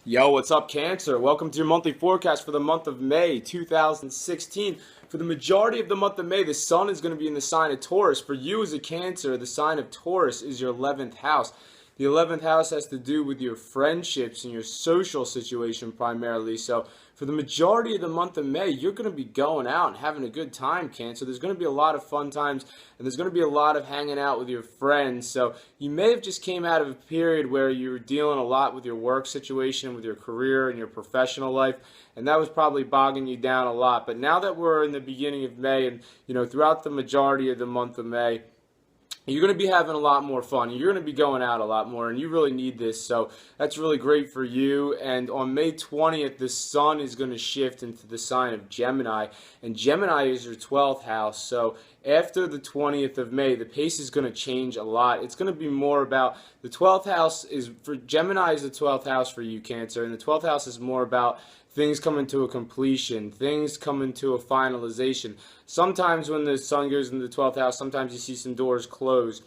Yo, what's up, Cancer? Welcome to your monthly forecast for the month of May 2016. For the majority of the month of May, the sun is going to be in the sign of Taurus. For you as a Cancer, the sign of Taurus is your 11th house. The 11th house has to do with your friendships and your social situation primarily. So for the majority of the month of May, you're going to be going out and having a good time, Cancer. There's going to be a lot of fun times, and there's going to be a lot of hanging out with your friends. So you may have just came out of a period where you were dealing a lot with your work situation, with your career and your professional life, and that was probably bogging you down a lot. But now that we're in the beginning of May and, throughout the majority of the month of May, you're going to be having a lot more fun. You're going to be going out a lot more, and you really need this. So that's really great for you. And on May 20th, the sun is going to shift into the sign of Gemini, and Gemini is your 12th house. So after the 20th of May, the pace is going to change a lot. It's going to be more about the 12th house is for Gemini is the 12th house for you, Cancer, and the 12th house is more about things coming to a completion, things coming to a finalization. Sometimes when the sun goes into the 12th house, sometimes you see some doors close.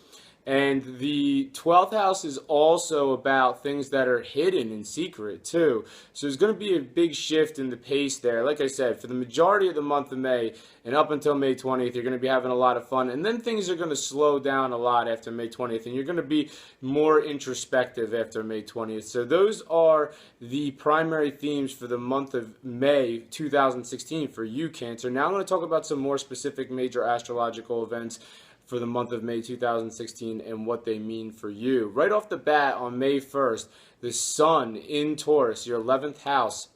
And the 12th house is also about things that are hidden in secret too. So there's going to be a big shift in the pace there. Like I said, for the majority of the month of May and up until May 20th, you're going to be having a lot of fun. And then things are going to slow down a lot after May 20th. And you're going to be more introspective after May 20th. So those are the primary themes for the month of May 2016 for you, Cancer. Now I'm going to talk about some more specific major astrological events for the month of May 2016 and what they mean for you. Right off the bat on May 1st, the sun in Taurus, your 11th house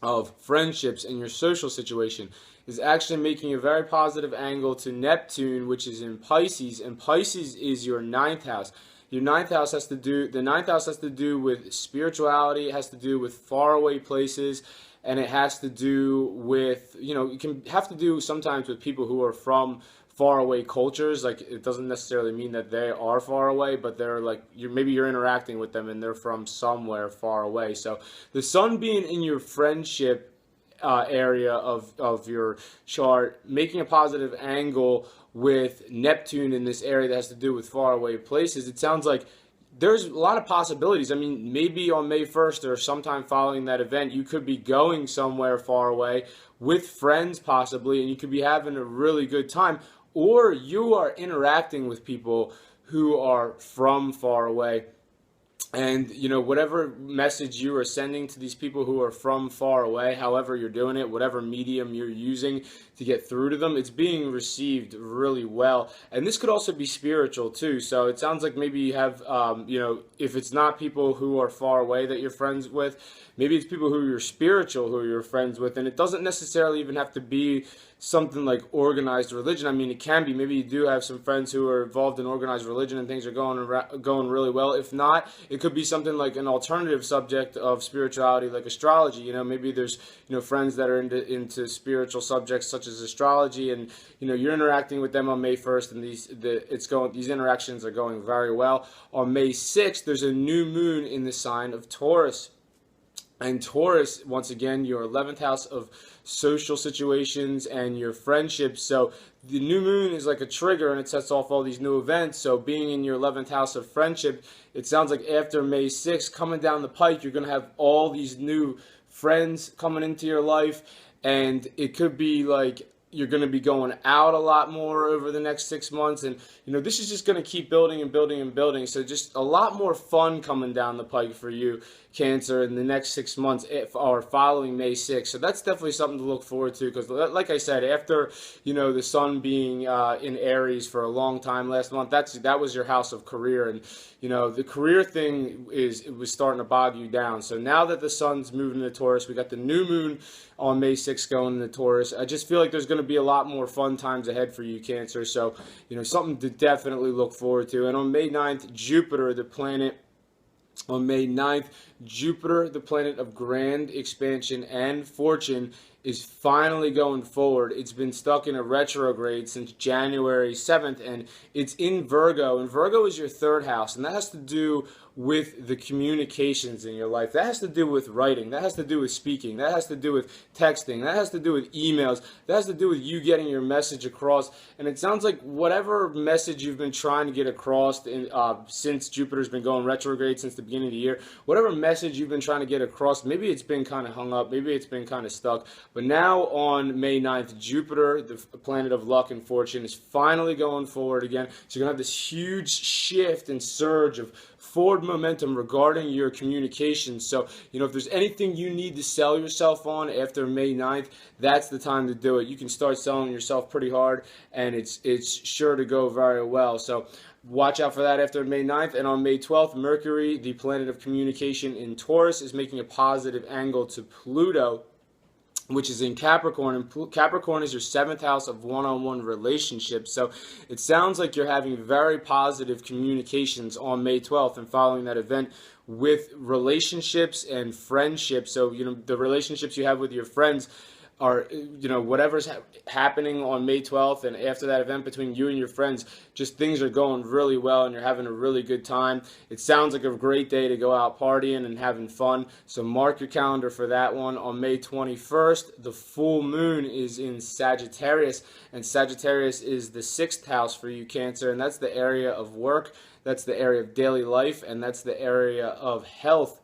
of friendships and your social situation, is actually making a very positive angle to Neptune, which is in Pisces, and Pisces is your 9th house. The ninth house has to do with spirituality, it has to do with faraway places, and it has to do with, it can have to do sometimes with people who are from faraway cultures. Like, it doesn't necessarily mean that they are far away, but they're like, maybe you're interacting with them and they're from somewhere far away. So the sun being in your friendship area of your chart, making a positive angle with Neptune in this area that has to do with faraway places, it sounds like there's a lot of possibilities. I mean, maybe on May 1st or sometime following that event, you could be going somewhere far away with friends possibly, and you could be having a really good time. Or you are interacting with people who are from far away. And, whatever message you are sending to these people who are from far away, however you're doing it, whatever medium you're using to get through to them, it's being received really well. And this could also be spiritual too. So it sounds like maybe you have, if it's not people who are far away that you're friends with, maybe it's people who you're spiritual who you're friends with. And it doesn't necessarily even have to be something like organized religion. I mean, it can be. Maybe you do have some friends who are involved in organized religion and things are going really well. If not, it could be something like an alternative subject of spirituality, like astrology. Maybe there's friends that are into spiritual subjects such as astrology, and you're interacting with them on May 1st, and these interactions are going very well. On May 6th, there's a new moon in the sign of Taurus. And Taurus, once again, your 11th house of social situations and your friendships. So the new moon is like a trigger, and it sets off all these new events. So being in your 11th house of friendship, it sounds like after May 6th, coming down the pike, you're going to have all these new friends coming into your life. And it could be like you're going to be going out a lot more over the next 6 months. And, this is just going to keep building and building and building. So just a lot more fun coming down the pike for you, Cancer, in the next 6 months or following May 6th. So that's definitely something to look forward to, because like I said, after, the sun being in Aries for a long time last month, that was your house of career. And, the career thing it was starting to bog you down. So now that the sun's moving into Taurus, we got the new moon on May 6th going into Taurus. I just feel like there's going to be a lot more fun times ahead for you, Cancer. So, something to definitely look forward to. And on May 9th, Jupiter, the planet of grand expansion and fortune, is finally going forward. It's been stuck in a retrograde since January 7th, and it's in Virgo. And Virgo is your third house, and that has to do with the communications in your life. That has to do with writing. That has to do with speaking. That has to do with texting. That has to do with emails. That has to do with you getting your message across. And it sounds like whatever message you've been trying to get across since Jupiter's been going retrograde since the beginning of the year, whatever message you've been trying to get across, maybe it's been kind of hung up, maybe it's been kind of stuck. But now on May 9th, Jupiter, the planet of luck and fortune, is finally going forward again. So you're going to have this huge shift and surge of forward momentum regarding your communications. So, if there's anything you need to sell yourself on after May 9th, that's the time to do it. You can start selling yourself pretty hard, and it's sure to go very well. So watch out for that after May 9th. And on May 12th, Mercury, the planet of communication in Taurus, is making a positive angle to Pluto, which is in Capricorn, and Capricorn is your 7th house of one-on-one relationships. So it sounds like you're having very positive communications on May 12th and following that event with relationships and friendships. So, the relationships you have with your friends are, whatever's happening on May 12th and after that event between you and your friends, just things are going really well and you're having a really good time. It sounds like a great day to go out partying and having fun. So mark your calendar for that one. On May 21st, the full moon is in Sagittarius, and Sagittarius is the 6th house for you, Cancer, and that's the area of work, that's the area of daily life, and that's the area of health.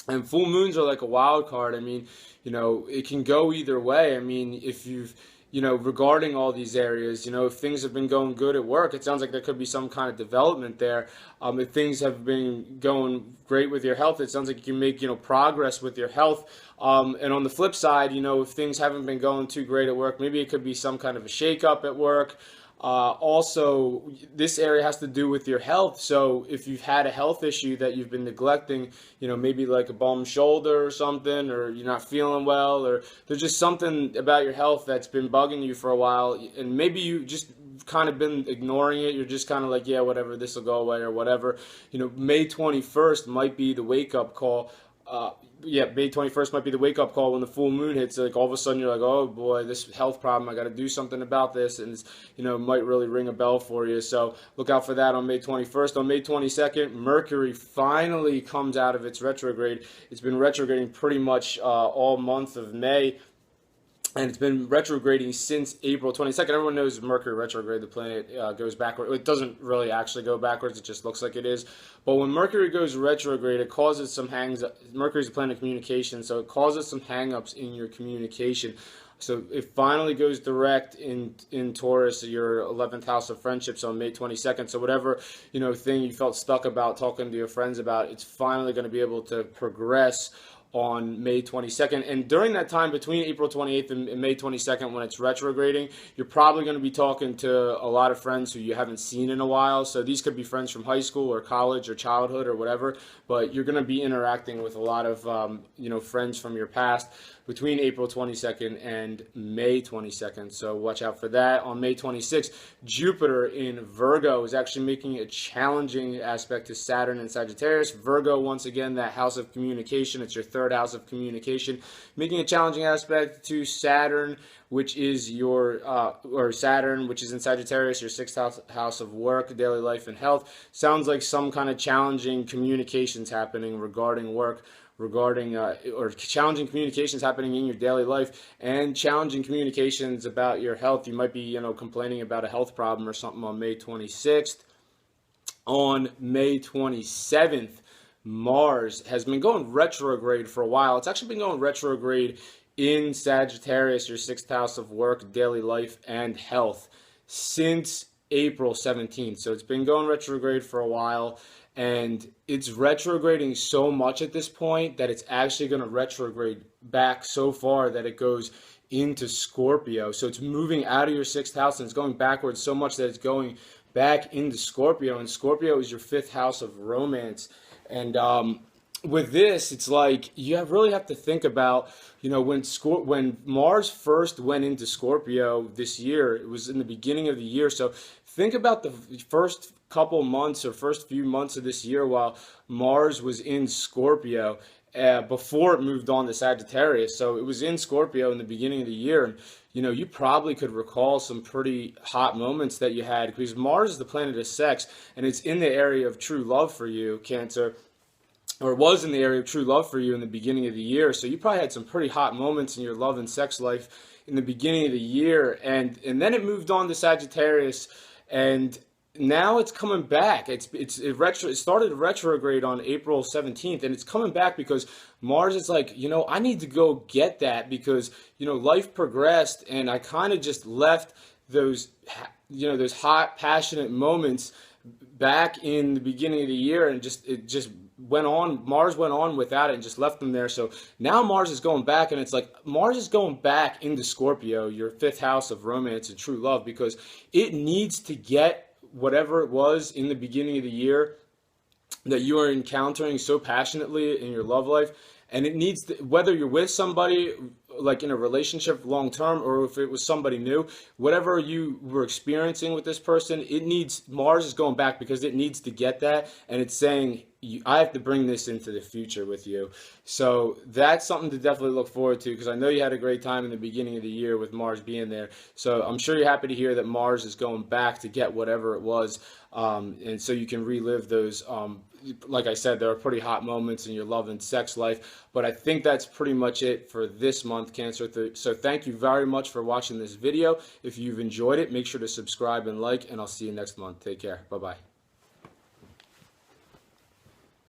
And full moons are like a wild card. I mean, it can go either way. I mean, if you've, regarding all these areas, if things have been going good at work, it sounds like there could be some kind of development there. If things have been going great with your health, it sounds like you can make, progress with your health. And on the flip side, if things haven't been going too great at work, maybe it could be some kind of a shakeup at work. Also, this area has to do with your health. So if you've had a health issue that you've been neglecting, maybe like a bum shoulder or something, or you're not feeling well, or there's just something about your health that's been bugging you for a while, and maybe you just kind of been ignoring it. You're just kind of like, yeah, whatever, this will go away or whatever. May 21st might be the wake-up call. May 21st might be the wake-up call when the full moon hits. Like all of a sudden you're like, oh boy, this health problem, I got to do something about this, and it's, might really ring a bell for you. So look out for that on May 21st. On May 22nd, Mercury finally comes out of its retrograde. It's been retrograding pretty much all month of May. And it's been retrograding since April 22nd. Everyone knows Mercury retrograde, the planet goes backward. It doesn't really actually go backwards. It just looks like it is. But when Mercury goes retrograde, it causes some hangs. Mercury's a planet of communication, so it causes some hang-ups in your communication. So it finally goes direct in Taurus, your 11th house of friendships, on May 22nd. So whatever, thing you felt stuck about talking to your friends about, it's finally going to be able to progress on May 22nd. And during that time between April 28th and May 22nd, when it's retrograding, you're probably going to be talking to a lot of friends who you haven't seen in a while. So these could be friends from high school or college or childhood or whatever, but you're going to be interacting with a lot of friends from your past between April 22nd and May 22nd. So watch out for that. On May 26th, Jupiter in Virgo is actually making a challenging aspect to Saturn and Sagittarius. Virgo, once again, that house of communication. It's your third house of communication, making a challenging aspect to Saturn, which is Saturn, which is in Sagittarius, your 6th house of work, daily life, and health. Sounds like some kind of challenging communications happening regarding work, or challenging communications happening in your daily life, and challenging communications about your health. You might be, complaining about a health problem or something on May 26th. On May 27th, Mars has been going retrograde for a while. It's actually been going retrograde in Sagittarius, your 6th house of work, daily life, and health, since April 17th. So it's been going retrograde for a while, and it's retrograding so much at this point that it's actually going to retrograde back so far that it goes into Scorpio. So it's moving out of your 6th house, and it's going backwards so much that it's going back into Scorpio. And Scorpio is your 5th house of romance. And with this, it's like you really have to think about, when Mars first went into Scorpio this year, it was in the beginning of the year. So think about the first couple months or first few months of this year while Mars was in Scorpio, before it moved on to Sagittarius. So it was in Scorpio in the beginning of the year. And, you probably could recall some pretty hot moments that you had, because Mars is the planet of sex, and it's in the area of true love for you, Cancer, or was in the area of true love for you in the beginning of the year. So you probably had some pretty hot moments in your love and sex life in the beginning of the year. And then it moved on to Sagittarius, and now it's coming back. It started retrograde on April 17th, and it's coming back because Mars is like, I need to go get that, because, life progressed, and I kind of just left those, those hot, passionate moments back in the beginning of the year, and it just went on. Mars went on without it and just left them there. So now Mars is going back, and it's like Mars is going back into Scorpio, your fifth house of romance and true love, because it needs to get whatever it was in the beginning of the year that you are encountering so passionately in your love life. And it needs to, whether you're with somebody like in a relationship long term, or if it was somebody new, whatever you were experiencing with this person, Mars is going back because it needs to get that, and it's saying, I have to bring this into the future with you. So that's something to definitely look forward to, because I know you had a great time in the beginning of the year with Mars being there. So I'm sure you're happy to hear that Mars is going back to get whatever it was, and so you can relive those. Like I said, there are pretty hot moments in your love and sex life, but I think that's pretty much it for this month, Cancer. So thank you very much for watching this video. If you've enjoyed it, make sure to subscribe and like, and I'll see you next month. Take care. Bye-bye.